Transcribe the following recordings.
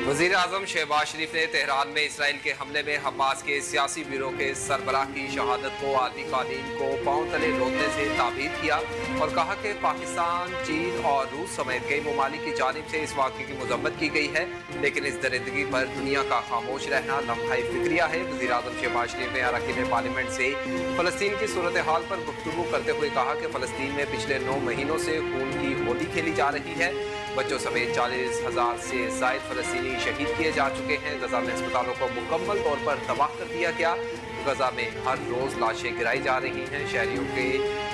वज़ीर आज़म शहबाज शरीफ ने तेहरान में इसराइल के हमले में हमास के सियासी ब्यूरो के सरबराह की शहादत को आलमी कानून को पांव तले रोकने से ताबीर किया और कहा कि पाकिस्तान, चीन और रूस समेत कई ममालिक की जानिब से इस वाक़े की मजम्मत की गई है, लेकिन इस दरिंदगी पर दुनिया का खामोश रहना लम्हा फिक्रिया है। वज़ीर आज़म शहबाज शरीफ ने अरकान पार्लियामेंट से फ़लस्तीन की सूरत हाल पर गुफ्तगू करते हुए कहा कि फ़लस्तीन में पिछले 9 महीनों से खून की होली खेली जा रही है। बच्चों समेत 40,000 से ज़ायद फ़लस्तीनी शहीद किए जा चुके हैं। गजा में अस्पतालों को मुकम्मल तौर पर तबाह कर दिया गया। गजा में हर रोज़ लाशें गिराई जा रही हैं। शहरियों के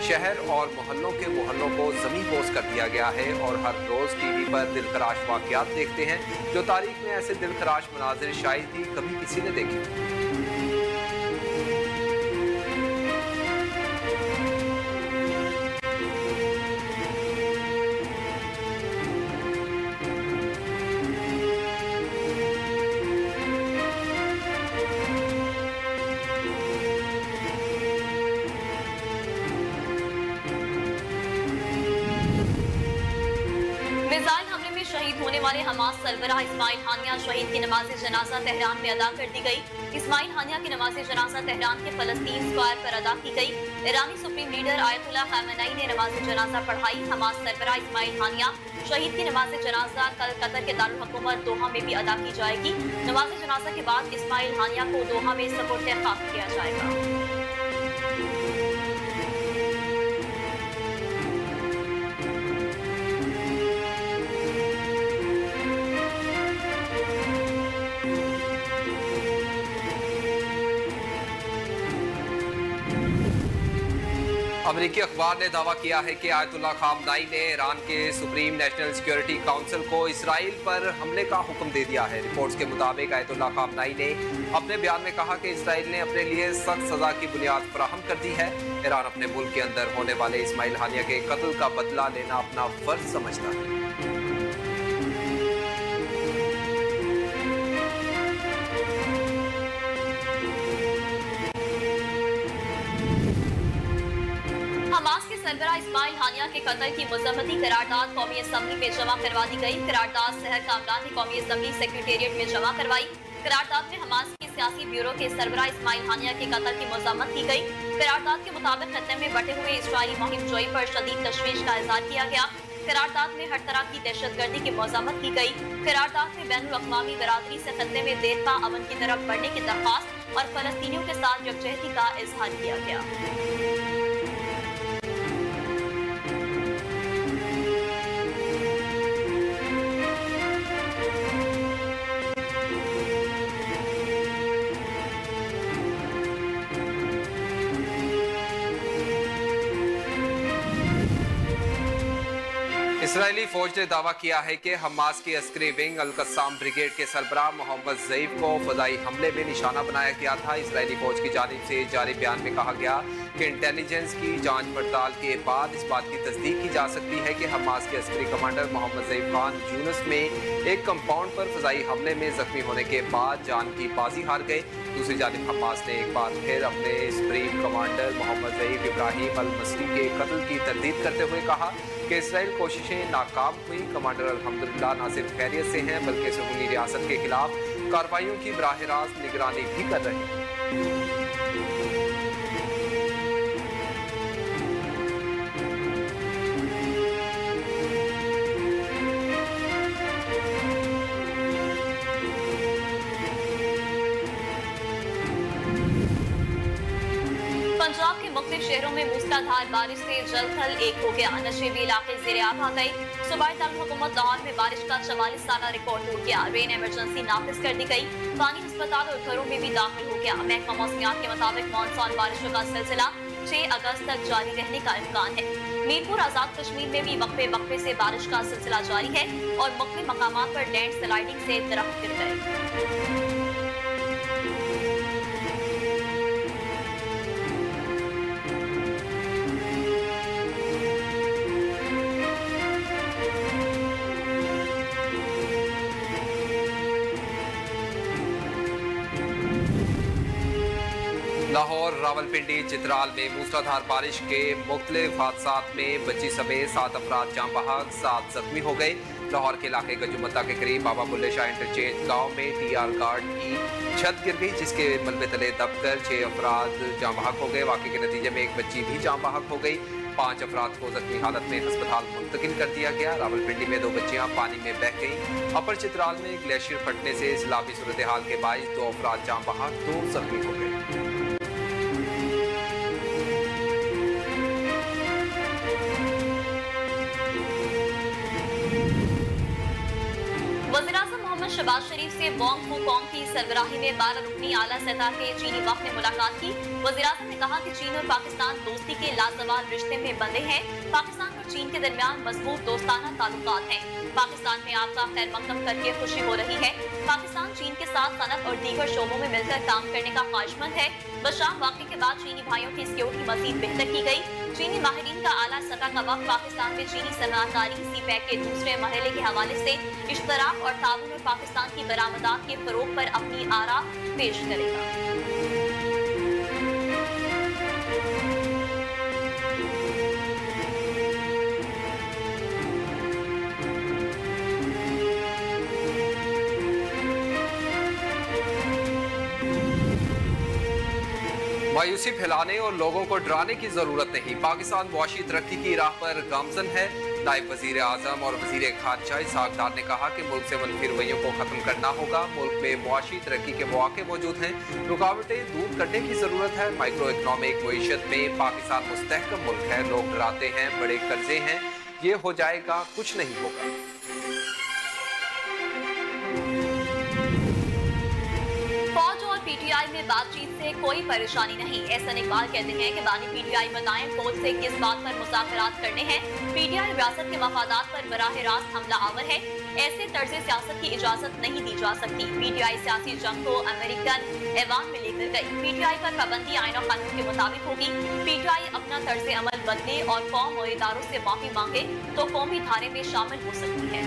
शहर और मोहल्लों को ज़मीन पोस कर दिया गया है और हर रोज़ टीवी पर दिलखराश वाक़यात देखते हैं जो तारीख में ऐसे दिलखराश मनाजिर शायद ही कभी किसी ने देखे। मिसाइल हमले में शहीद होने वाले हमास सरबराह इस्माइल हानिया शहीद की नमाज जनाजा तेहरान में अदा कर दी गई। इस्माइल हानिया की नमाज जनाजा तेहरान के फलस्तीन स्क्वायर पर अदा की गई। ईरानी सुप्रीम लीडर आयतुल्लाह खामेनी ने नमाज जनाजा पढ़ाई। हमास सरबराह इस्माइल हानिया शहीद की नमाज जनाजा कल कतर के दारुल हुकूमत दोहा में भी अदा की जाएगी। नमाज जनाजा के बाद इस्माइल हानिया को दोहा में सपुर्द खाक किया जाएगा। अमरीकी अखबार ने दावा किया है कि आयतुल्लाह खामेनी ने ईरान के सुप्रीम नेशनल सिक्योरिटी काउंसिल को इसराइल पर हमले का हुक्म दे दिया है। रिपोर्ट्स के मुताबिक आयतुल्लाह खामेनी ने अपने बयान में कहा कि इसराइल ने अपने लिए सख्त सजा की बुनियाद फराहम कर दी है। ईरान अपने मुल्क के अंदर होने वाले इस्माइल हानिया के कत्ल का बदला लेना अपना फर्ज समझता है। हमास के सरबराह इस्माइल हानिया के कत्ल की मजम्मती करारदाद कौमी असम्बली में जमा करवा दी गई। करारदाद शहर कामरान ने कौमी असम्बली सेक्रेटेरिएट में जमा करवाई। करारदाद में हमास के सियासी ब्यूरो के सरबराह इस्माइल हानिया के कत्ल की मजम्मत की गई। करारदाद के मुताबिक खत्ते में बटे हुए इसराइली मुहिम जोई पर शदीद तशवीश का इजहार किया गया। करारदाद में हर तरह की दहशतगर्दी की मजम्मत की गई। करारदाद में बैनुल अक़वामी बरादरी से खत्ते में देरपा अमन की तरफ बढ़ने की दरख्वास्त और फलस्तीनियों के साथ यकजहती का इजहार किया गया। इसराइली फौज ने दावा किया है कि हमास की अस्करी विंग अल-कस्साम ब्रिगेड के सरबराह मोहम्मद ज़ईफ को फदाई हमले में निशाना बनाया गया था। इसराइली फौज की जानिब से जारी बयान में कहा गया कि इंटेलिजेंस की जांच पड़ताल के बाद इस बात की तस्दीक की जा सकती है कि हमास के अस्करी कमांडर मोहम्मद ज़ईफ खान यूनुस में एक कंपाउंड पर फजाई हमले में जख्मी होने के बाद जान की बाजी हार गए। दूसरी जानिब हमास ने एक बार फिर अपने सुप्रीम कमांडर मोहम्मद ज़ईफ इब्राहिम अल-मसरी के कत्ल की तरदीद करते हुए कहा कि इसराइल कोशिशें नाकाम हुई। कमांडर अल्हम्दुलिल्लाह न सिर्फ खैरियत से हैं बल्कि सुन्नी रियासत के खिलाफ कार्रवाइयों की बराह रास्त निगरानी भी कर रहे हैं। पंजाब के मुख्तलिफ शहरों में मूसलाधार बारिश से जल थल एक हो गया। नशेबी इलाके ज़ेरे आब आ गए। सूबाई दारुल-हुकूमत लाहौर में बारिश का 44 साला रिकॉर्ड टूट गया। रेन इमरजेंसी नाफिज कर दी गई। पानी अस्पताल और घरों में भी दाखिल हो गया। महकमा मौसमियात के मुताबिक मानसून बारिशों का सिलसिला 6 अगस्त तक जारी रहने का इम्कान है। मीरपुर आजाद कश्मीर में भी वक्फे वक्फे से बारिश का सिलसिला जारी है और मुख्तलिफ मकामात पर लैंड स्लाइडिंग से दरख्त गिर गए। लाहौर, रावलपिंडी, चित्राल में मूसलाधार बारिश के मुख्तलिफ हादसात में बच्ची समेत 7 अफराद जाँ बहक, 7 जख्मी हो गए। लाहौर के इलाके गजुमत्ता के करीब बाबा बुल्ले शाह इंटरचेंज गांव में टीआर गार्ड की छत गिर गई, जिसके मलबे तले दबकर 6 अफराद जाँ बहक हो गए। वाक़े के नतीजे में एक बच्ची भी जाँ बहक हो गई। 5 अफराद को जख्मी हालत में अस्पताल मुंतकिल कर दिया गया। रावलपिंडी में 2 बच्चियां पानी में बह गईं। अपर चित्राल में ग्लेशियर फटने से सैलाबी सूरत हाल के बाइस 2 अफराद जाँ बहक, 2 जख्मी हो गए। वज़ीर-ए-आज़म मोहम्मद शहबाज शरीफ से वोंग फूकॉन्ग की सरबराही में 12 रुकनी आला सतह के चीनी वफ़द ने मुलाकात की। वज़ीर-ए-आज़म ने कहा कि चीन और पाकिस्तान दोस्ती के लाजवाल रिश्ते में बंधे हैं। पाकिस्तान और चीन के दरमियान मजबूत दोस्ताना ताल्लुकात हैं। पाकिस्तान में आपका खैर मकदम करके खुशी हो रही है। पाकिस्तान चीन के साथ सनत और दीगर शोबों में मिलकर काम करने का ख्वाहिशमंद है। बशाम वाक़े के बाद चीनी भाइयों की सिक्योरिटी मजीद बेहतर की गई। चीनी माहिरीन का आला सतह का वक्त पाकिस्तान में चीनी सनअतकारी सीपैक के दूसरे मरहले के हवाले से इश्तराक और ताउन में पाकिस्तान की बरामदात के फरोग पर अपनी आरा पेश करेगा। मायूसी फैलाने और लोगों को डराने की जरूरत नहीं। पाकिस्तान मुआशी तरक्की की राह पर गामजन है। नायब वजीर आजम और वजीर खारजा इसहाक डार ने कहा कि मुल्क से मनफी रवैयों को खत्म करना होगा। मुल्क में मुआशी तरक्की के मौके मौजूद हैं, रुकावटें दूर करने की जरूरत है। माइक्रो इकनॉमिक मईशत में पाकिस्तान मुस्तहकम मुल्क है। लोग डराते हैं, बड़े कर्जे हैं, ये हो जाएगा, कुछ नहीं होगा। फौज और पीटीआई में बातचीत से कोई परेशानी नहीं। एहसन इकबाल कहते हैं कि बानी पीटीआई बताएं फौज से किस बात पर मुज़ाकरात करने हैं। पीटीआई रियासत के मफादात पर बराह रास्त हमला आवर है। ऐसे तर्ज सियासत की इजाजत नहीं दी जा सकती। पीटीआई सियासी जंग को अमेरिकन ऐवान में लेकर गई। पीटीआई पर पाबंदी आईन और कानून के मुताबिक होगी। पीटीआई अपना तर्ज अमल बदले और कौम और इदारों से माफी मांगे तो कौमी धारे में शामिल हो सकती है।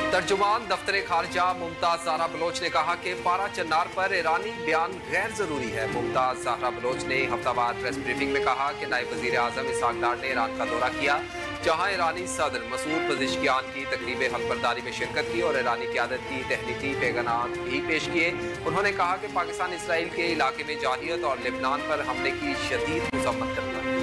तर्जुमान दफ्तर खारजा मुमताज ज़हरा बलोच ने कहा कि पारा चन्नार पर ईरानी बयान गैर जरूरी है। मुमताज ज़हरा बलोच ने हफ्तावार प्रेस ब्रीफिंग में कहा कि नायब वज़ीर आज़म इसहाक डार ने ईरान का दौरा किया, जहां ईरानी सदर मसूद पज़ेश्कियान की तकरीब हल्फबरदारी में शिरकत की और ईरानी क़यादत की तहनीती पैगानात भी पेश किए। उन्होंने कहा कि पाकिस्तान इसराइल के इलाके में जारहियत और लेबनान पर हमले की शदीद मज़म्मत करता है।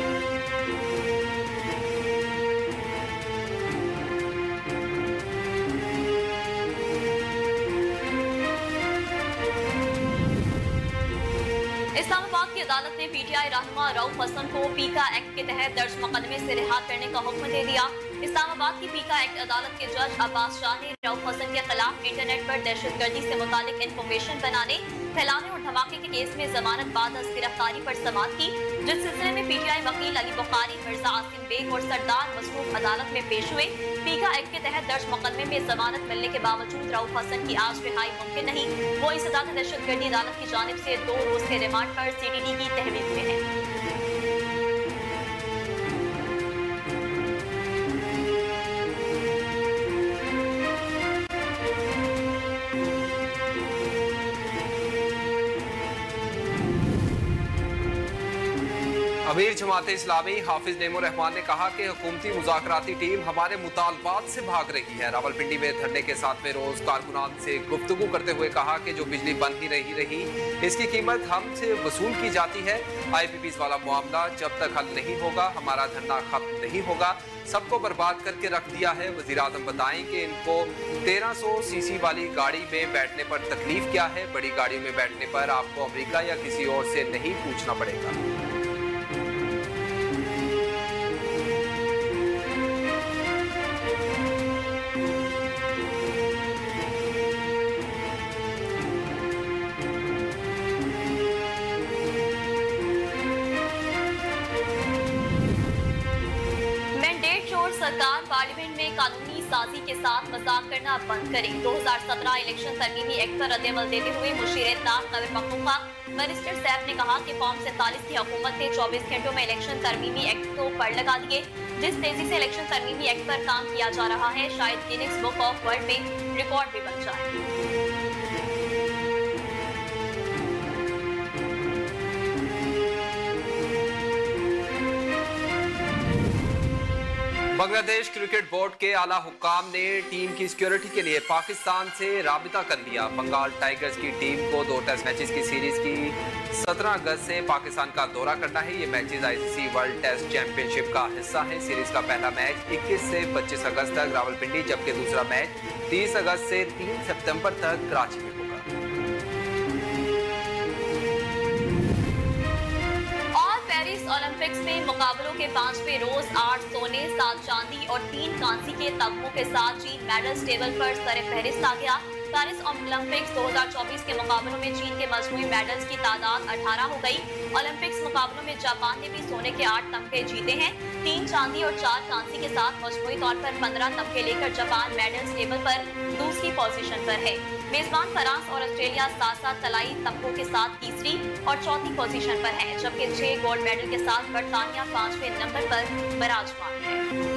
इस्लामाबाद की अदालत ने पीटीआई रहनुमा रऊफ हसन को पीका एक्ट के तहत दर्ज मुकदमे से रिहा करने का हुक्म दे दिया। इस्लामाबाद की पीका एक्ट अदालत के जज अब्बास शाह ने रऊफ हसन के खिलाफ इंटरनेट पर दहशतगर्दी से मुतालिक इंफॉर्मेशन बनाने, फैलाने और धमाके के केस में जमानत बाद गिरफ्तारी पर समाअत की, जिस सिलसिले में पीटीआई वकील अली बुखारी, मिर्जा आसिम बेग और सरदार मसरूफ अदालत में पेश हुए। पीका एक्ट के तहत दर्ज मुकदमे में जमानत मिलने के बावजूद रऊफ हसन की आज रिहाई मुमकिन नहीं। वो इस दहशतगर्दी अदालत की जानिब से 2 रोज के रिमांड पर सीडीडी की तहवील में है। अमीर जमाते इस्लामी हाफिज नेमुर रहमान ने कहा कि हुकूमती मुज़ाकराती टीम हमारे मुतालबात से भाग रही है। रावलपिंडी में धरने के 7वें रोज कारकुनान से गुफ्तगू करते हुए कहा कि जो बिजली बंद ही नहीं रही, इसकी कीमत हमसे वसूल की जाती है। IPPs वाला मामला जब तक हल नहीं होगा, हमारा धरना खत्म नहीं होगा। सबको बर्बाद करके रख दिया है। वज़ीर आज़म बताएं कि इनको 1300 सीसी वाली गाड़ी में बैठने पर तकलीफ क्या है। बड़ी गाड़ियों में बैठने पर आपको अमेरिका या किसी और से नहीं पूछना पड़ेगा। सरकार पार्लियामेंट में कानूनी साजी के साथ मजाक करना बंद करें। 2017 इलेक्शन तरमीमी एक्ट पर रद्दअमल देते हुए मुशीर इत्तलाफ नवीन मखदूम बैरिस्टर सैफ ने कहा कि कौम 47 की हुकूमत ने 24 घंटों में इलेक्शन तरमीमी एक्ट को पढ़ लगा दिए। जिस तेजी से इलेक्शन तरमीमी एक्ट पर काम किया जा रहा है, शायद गिनीज बुक ऑफ वर्ल्ड में रिकॉर्ड भी बन जाए। बांग्लादेश क्रिकेट बोर्ड के आला हुक्काम ने टीम की सिक्योरिटी के लिए पाकिस्तान से राबिता कर लिया। बंगाल टाइगर्स की टीम को 2 टेस्ट मैचेस की सीरीज की 17 अगस्त से पाकिस्तान का दौरा करना है। ये matches ICC World Test Championship का हिस्सा है। सीरीज का पहला मैच 21 से 25 अगस्त तक रावलपिंडी, जबकि दूसरा मैच 30 अगस्त से 3 सितंबर तक कराची में होगा। पेरिस ओलंपिक्स में मुकाबलों के 5वें रोज 8 सोने, 7 चांदी और 3 कांसी के तगमों के साथ चीन मेडल्स टेबल पर सरफहरिस्त आ गया। पेरिस ओलंपिक्स 2024 के मुकाबलों में चीन के मजमूई मेडल्स की तादाद 18 हो गई। ओलंपिक्स मुकाबलों में जापान ने भी सोने के 8 तमगे जीते हैं। 3 चांदी और 4 कांसी के साथ मजमूई तौर पर 15 तमगे लेकर जापान मेडल्स टेबल पर दूसरी पोजीशन पर है। मेजबान फ्रांस और ऑस्ट्रेलिया 7-7 तलाई तमगों के साथ तीसरी और चौथी पोजीशन पर है, जबकि 6 गोल्ड मेडल के साथ बरतानिया 5वें नंबर पर विराजमान है।